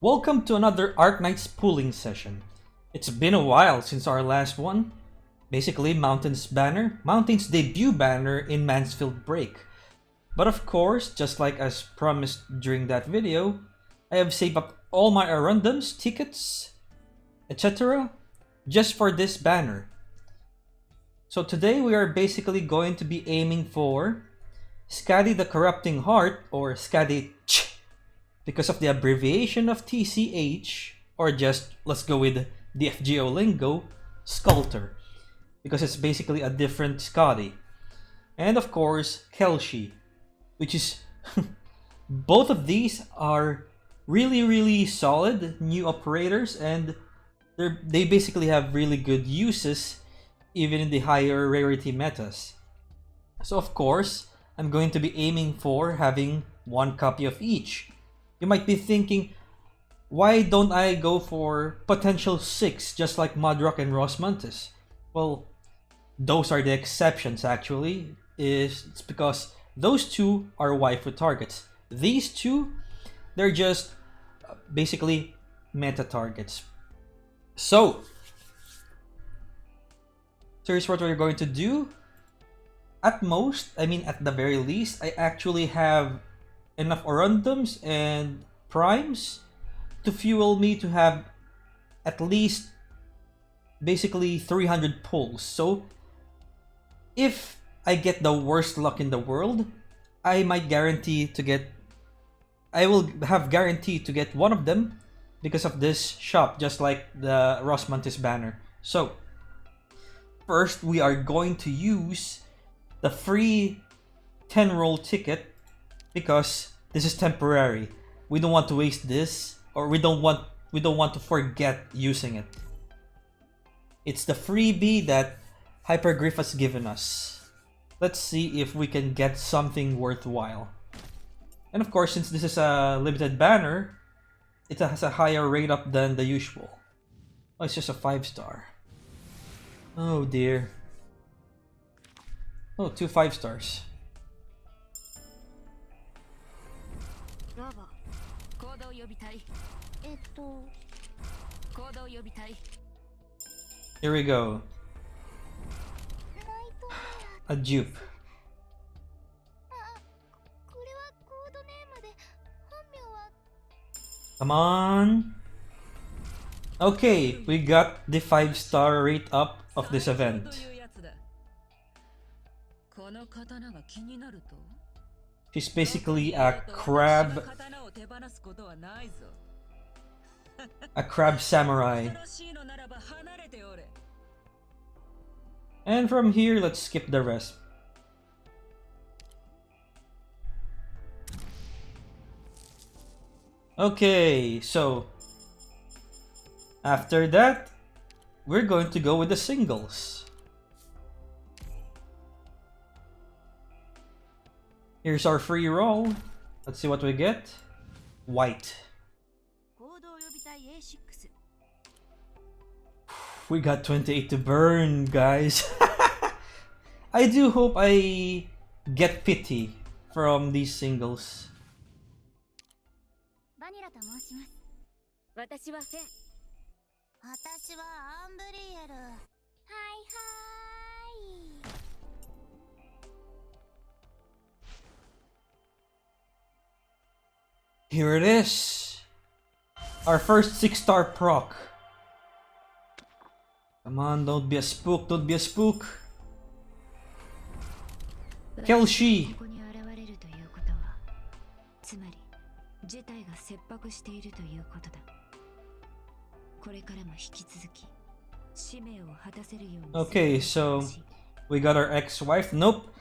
Welcome to another Arknights pooling session. It's been a while since our last one. Basically, Mountain's debut banner in Mansfield Break. But of course, just like as promised during that video, I have saved up all my Arundums, tickets, etc. just for this banner. So today we are basically going to be aiming for Skadi the Corrupting Heart, or Skadi because of the abbreviation of TCH, or just let's go with the FGO lingo, Skalter, because it's basically a different Skadi. And of course, Kelshi, which is both of these are really solid new operators, and they basically have really good uses even in the higher rarity metas. So of course, I'm going to be aiming for having one copy of each. You might be thinking, why don't I go for potential 6 just like Mudrock and Rosmontes? Well, those are the exceptions actually. It's because those two are waifu targets. These two, they're just basically meta targets. So here's what we're going to do. At the very least, I actually have enough Arundums and Primes to fuel me to have at least basically 300 pulls. So if I get the worst luck in the world, I will have guaranteed to get one of them because of this shop, just like the Rosmontes banner. So first we are going to use the free 10 roll ticket because this is temporary. We don't want to waste this, or we don't want to forget using it. It's the freebie that Hypergriff has given us. Let's see if we can get something worthwhile. And of course, since this is a limited banner, it has a higher rate up than the usual. Oh, it's just a 5-star. Oh dear. Oh, 2 5-stars. Here we go. A dupe. Come on. Okay, we got the 5-star rate up of this event. She's basically a crab samurai. And from here, let's skip the rest. Okay, so after that, we're going to go with the singles. Here's our free roll. Let's see what we get. White. We got 28 to burn, guys. I do hope I get pity from these singles. Here it is. Our first 6-star proc. Come on, don't be a spook, don't be a spook. Kelshi. Okay, so we got our ex-wife. Nope.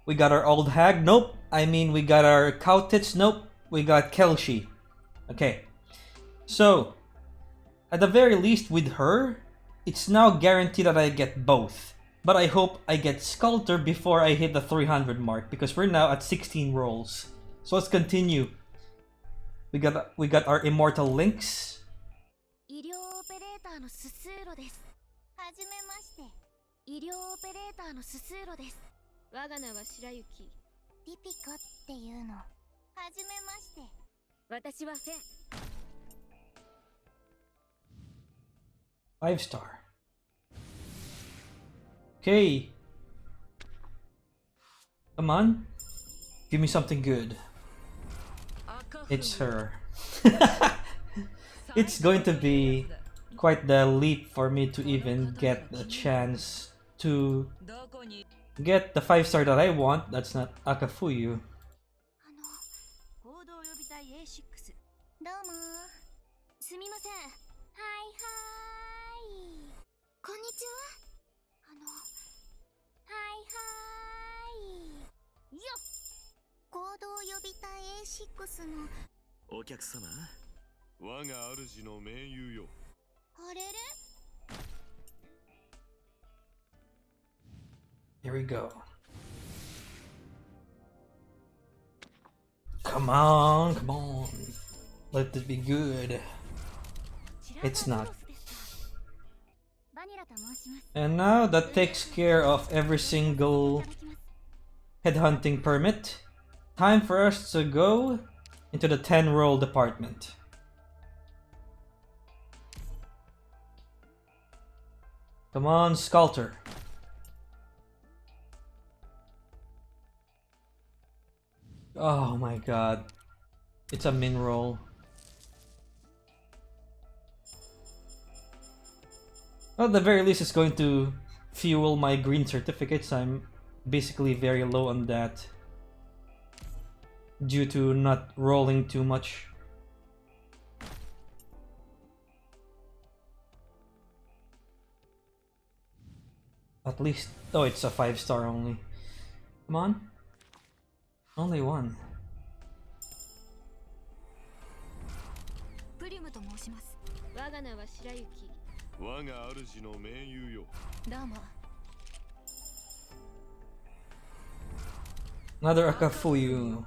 We got our old hag. Nope. We got our Kaltsit. Nope. We got Kelshi. Okay. So at the very least with her, it's now guaranteed that I get both. But I hope I get Skalter before I hit the 300 mark, because we're now at 16 rolls. So let's continue. We got our immortal links. 5-star. Okay. Come on. Give me something good. It's her. It's going to be quite the leap for me to even get a chance to get the 5-star that I want. That's not Akafuyu. どうもすみません。はいはーい。こんにちは。はいはーい。よっ。行動予備隊 A6 のお客様、我が主の盟友よ。あれれ Here we go. Come on, come on. Let this be good. It's not. And now that takes care of every single headhunting permit. Time for us to go into the 10-roll department. Come on, Skalter. Oh my god. It's a min roll. Well, at the very least, it's going to fuel my green certificates. I'm basically very low on that due to not rolling too much. At least, oh, it's a 5-star only. Come on. Only one. Another Akafuyu.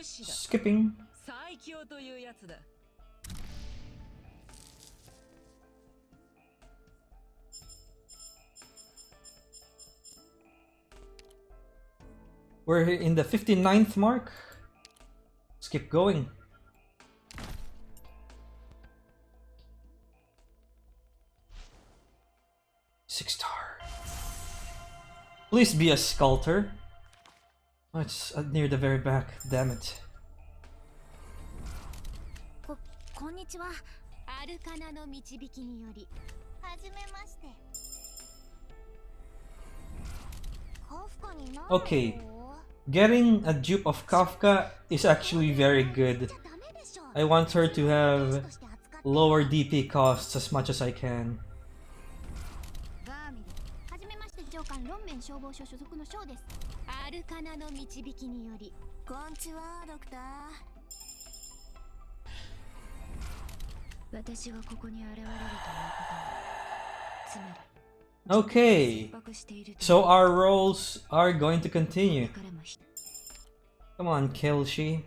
Skipping. We're in the 59th mark. Let's keep going. Six-star. Please be a Skalter. Oh, it's near the very back. Damn it. こんにちは。アルカナの導きにより。はじめまして。Okay. Getting a dupe of Kafka is actually very good. I want her to have lower DP costs as much as I can. Okay, so our rolls are going to continue. Come on, Kelshi.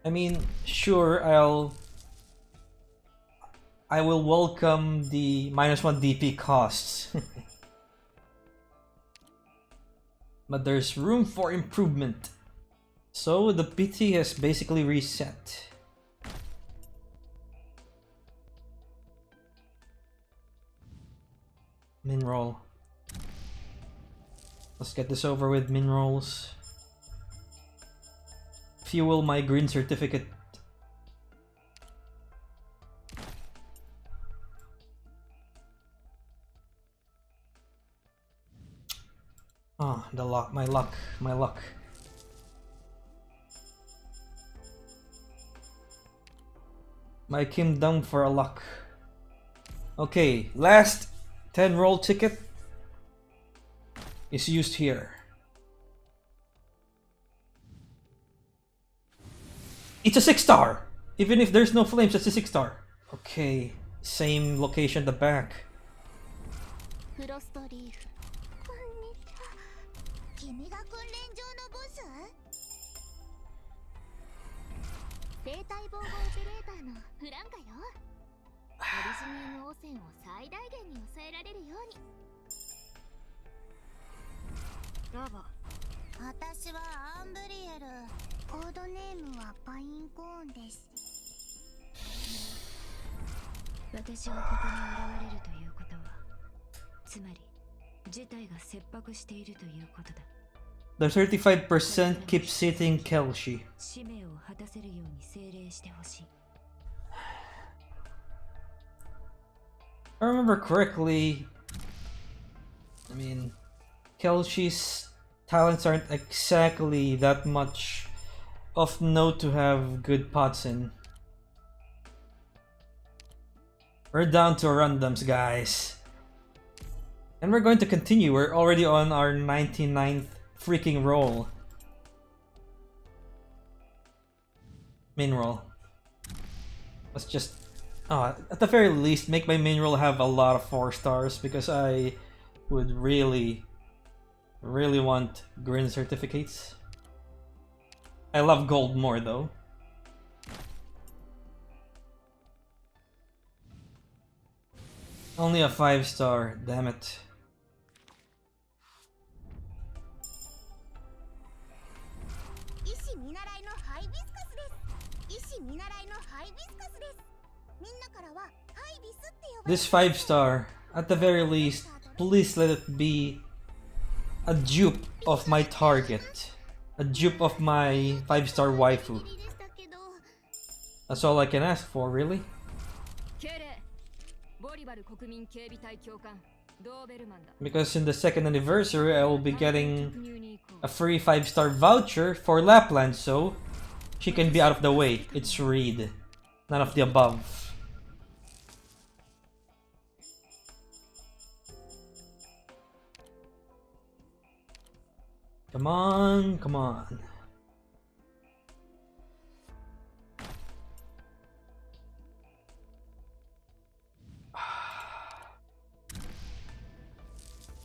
I mean, sure, I will welcome the -1 DP costs. But there's room for improvement. So the PT has basically reset. Min roll. Let's get this over with, min rolls. Fuel my green certificate. Ah, the luck, my luck, my luck. My kingdom for a luck. Okay, last 10-roll ticket is used here. It's a 6-star! Even if there's no flames, it's a 6-star. Okay, same location at the back. コードネームはパインコーンです。私がここに現れるということは、つまり事態が切迫しているということだ。The 35% keep sitting Kelshi. 使命を果たせるように精霊してほしい。If I remember correctly, I mean, Kelshi's talents aren't exactly that much of note to have good pots in. We're down to randoms, guys. And we're going to continue. We're already on our 99th freaking roll. Main roll. Let's just... at the very least, make my main roll have a lot of 4 stars, because I would really want green certificates. I love gold more though. Only a 5-star, damn it. This 5-star, at the very least, please let it be a dupe of my target. A dupe of my 5-star waifu. That's all I can ask for, really. Because in the 2nd anniversary, I will be getting a free 5-star voucher for Lapland, so she can be out of the way. It's Reed. None of the above. Come on, come on.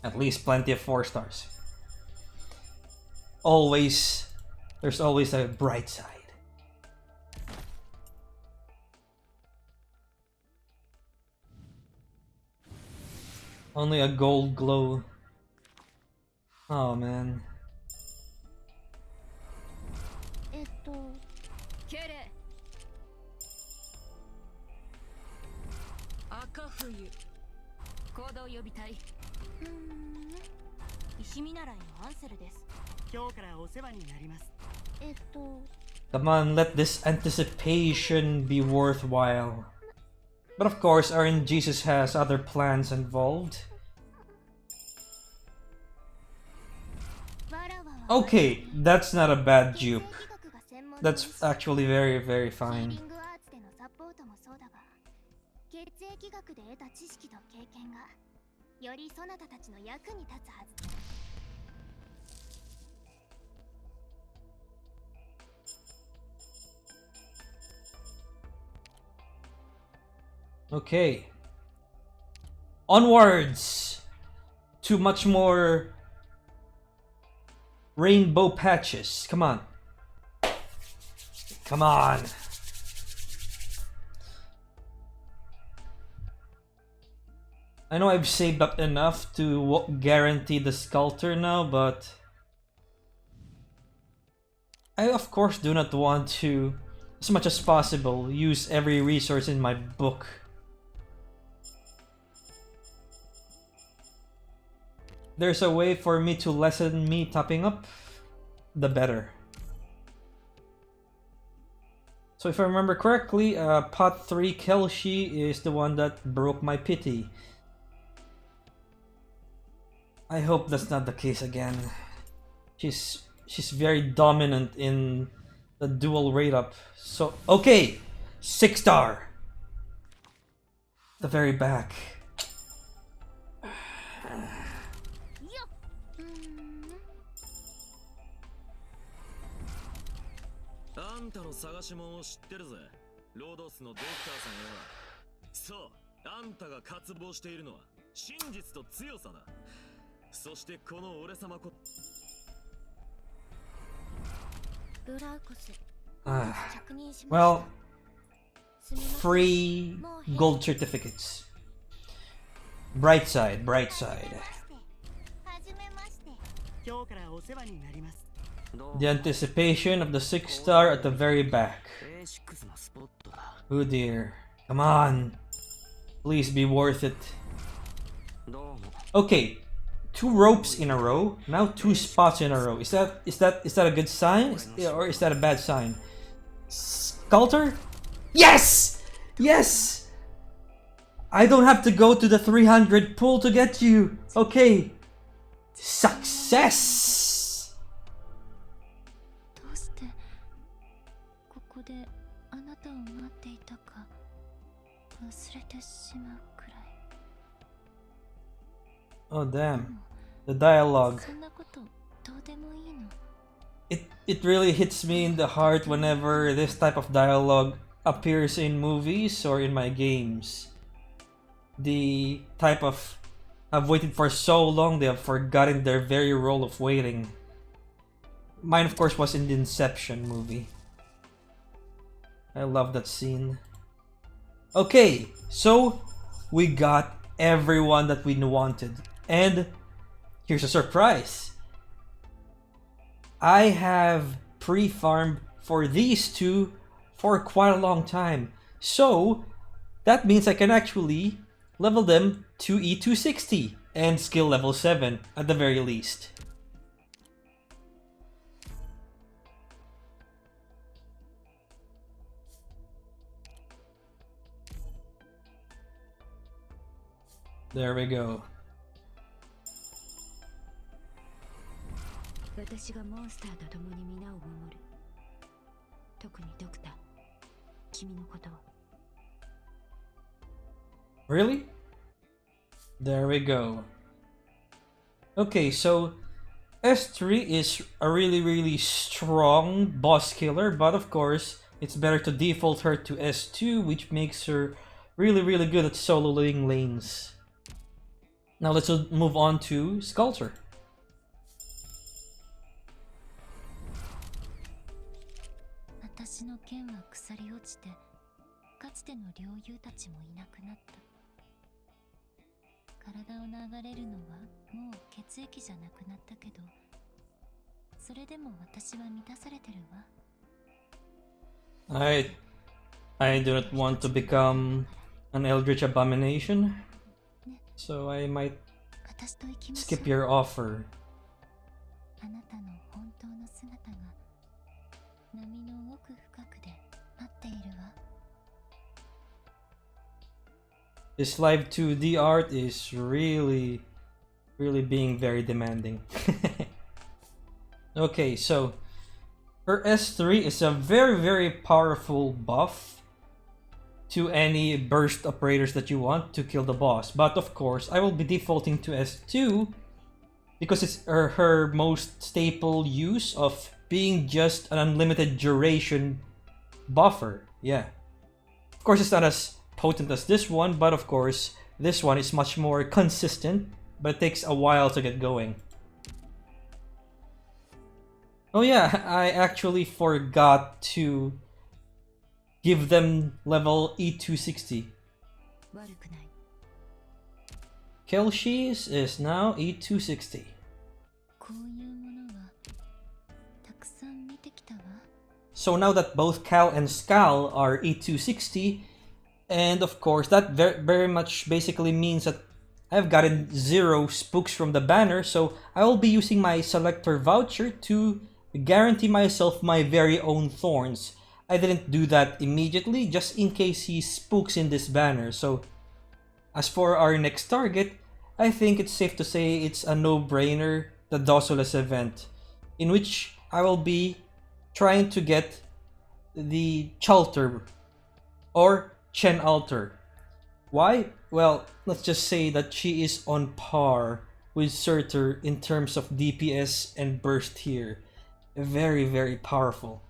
At least plenty of 4 stars. There's always a bright side. Only a gold glow. Oh man. Come on, let this anticipation be worthwhile. But of course, Jesus has other plans involved. Okay, that's not a bad dupe. That's actually very fine. Okay. Onwards to much more rainbow patches. Come on. Come on. I know I've saved up enough to guarantee the Skalter now, but I of course do not want to, as much as possible, use every resource in my book. There's a way for me to lessen me topping up, the better. So if I remember correctly, pot 3 Kelshi is the one that broke my pity. I hope that's not the case again. She's very dominant in the dual rate up. So okay, 6-star. The very back. Well, free gold certificates. Bright side, bright side. The anticipation of the 6-star at the very back. Oh dear. Come on. Please be worth it. Okay. 2 ropes in a row. Now 2 spots in a row. Is that a good sign? Or is that a bad sign? Skalter? Yes! Yes! I don't have to go to the 300 pull to get you. Okay. Success! どうしてここであなたを待っていたか忘れてしまうくらい。 Oh damn. The dialogue. そんなことどうでもいいの。 It really hits me in the heart whenever this type of dialogue appears in movies or in my games. The type of I've waited for so long they have forgotten their very role of waiting. Mine of course was in the Inception movie. I love that scene. Okay, so we got everyone that we wanted. And here's a surprise. I have pre-farmed for these two for quite a long time. So that means I can actually level them to E260 and skill level 7 at the very least. There we go. 私がモンスターと共に皆を守る。特にドクター、君のことを。 Really? There we go. Okay, so S3 is a really strong boss killer, but of course it's better to default her to S2, which makes her really good at soloing lanes. Now let's move on to Skalter. 私の剣は腐り落ちて、かつての領友たちもいなくなった。体を流れるのはもう血液じゃなくなったけど、それでも私は満たされてるわ。I do not want to become an eldritch abomination, so I might 私と行きましょう。 skip your offer. あなたの本当の姿が波の奥深くで待っているわ。 This live 2D art is really being very demanding. Okay, so her S3 is a very powerful buff to any burst operators that you want to kill the boss. But of course, I will be defaulting to S2 because it's her most staple use of being just an unlimited duration buffer. Yeah. Of course, it's not as potent as this one, but of course, this one is much more consistent, but it takes a while to get going. Oh yeah, I actually forgot to give them level E260. 悪くない。 Kal'tsit is now E260. こういうものはたくさん見てきたわ。 So now that both Kal and Skal are E260, and of course that very much basically means that I've gotten 0 spooks from the banner, so I will be using my selector voucher to guarantee myself my very own thorns. I didn't do that immediately, just in case he spooks in this banner. So as for our next target, I think it's safe to say it's a no-brainer, the Dosolus event, in which I will be trying to get the Skalter or Chen Alter. Why? Well, let's just say that she is on par with Surtur in terms of DPS and burst here. Very powerful.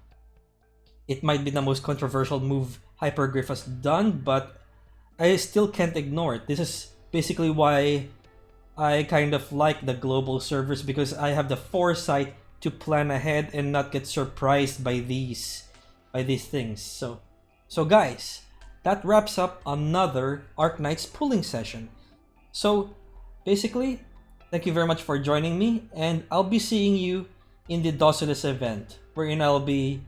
It might be the most controversial move Hypergriff has done, but I still can't ignore it. This is basically why I kind of like the global servers, because I have the foresight to plan ahead and not get surprised by these things. So guys, that wraps up another Arknights pooling session. So basically, thank you very much for joining me, and I'll be seeing you in the Docilis event, wherein I'll be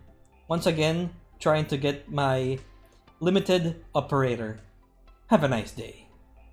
once again trying to get my limited operator. Have a nice day.